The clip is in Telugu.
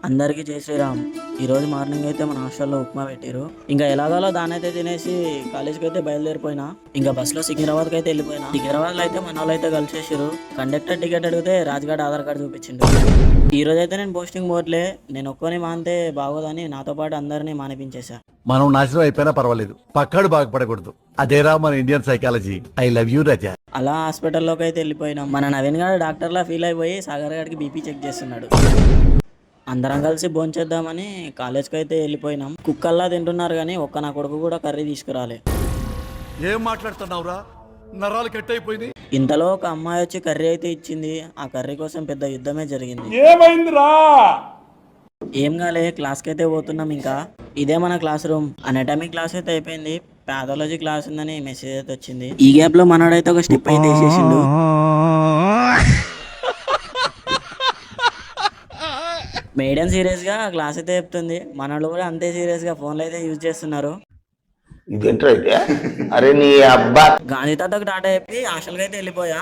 అందరికీ జై శ్రీరామ్. ఈరోజు మార్నింగ్ అయితే మన హాస్టల్లో ఉప్మా పెట్టారు. ఇంకా ఎలాగోలో దాని అయితే తినేసి కాలేజ్కి అయితే బయలుదేరిపోయినా. ఇంకా బస్సులో సికింద్రాబాద్కి అయితే వెళ్ళిపోయినా. సికింద్రాబాద్లో అయితే మన వాళ్ళు అయితే కలిసేసారు. కండక్టర్ టికెట్ అడిగితే రాజ్గాడ్ ఆధార్ కార్డు చూపించిండు. ఈ రోజు అయితే నేను పోస్టింగ్ పోట్లే, నేను ఒక్కని మానితే బాగోదని నాతో పాటు అందరినీ మానిపించేశా. మనం నాశనం అయిపోయినా పర్వాలేదు, పక్కాడు బాగుపడకూడదు. అదేరా మన Indian psychology. I love you Raja. అలా హాస్పిటల్లోకి అయితే వెళ్ళిపోయినాం. మన నవీన్ గారు డాక్టర్లా ఫీల్ అయిపోయి సాగర్ గారికి బీపీ చెక్ చేస్తున్నాడు. అందరం కలిసి భోంచేద్దామని కాలేజ్కి అయితే వెళ్ళిపోయినాం. కుక్కల్లా తింటున్నారు కానీ ఒక్క నా కొడుకు కూడా కర్రీ తీసుకురాలే. ఏం మాట్లాడుతున్నావురా, నరాలు కట్ అయిపోయింది. ఇంతలో ఒక అమ్మాయి వచ్చి కర్రీ అయితే ఇచ్చింది. ఆ కర్రీ కోసం పెద్ద యుద్ధమే జరిగింది. ఏమైందిరా? ఏం కాలే, క్లాస్కి అయితే పోతున్నాం. ఇంకా ఇదే మన క్లాస్ రూమ్. అనటమీ క్లాస్ అయితే అయిపోయింది. పాథాలజీ క్లాస్ ఉందని మెసేజ్ అయితే వచ్చింది. ఈ గ్యాప్ లో మనోడైతే ఒక స్టెప్ అయితే వేసేసిండు. మేడం సీరియస్ గా క్లాస్ అయితే చెప్తుంది, మనోళ్ళు కూడా అంతే సీరియస్ గా ఫోన్లు అయితే యూజ్ చేస్తున్నారు. ఇదేంట్రా అయితే? అరే నీ అబ్బా. గాంధీ తాతకు టాటా చెప్పి హాస్టల్కి అయితే వెళ్ళిపోయా.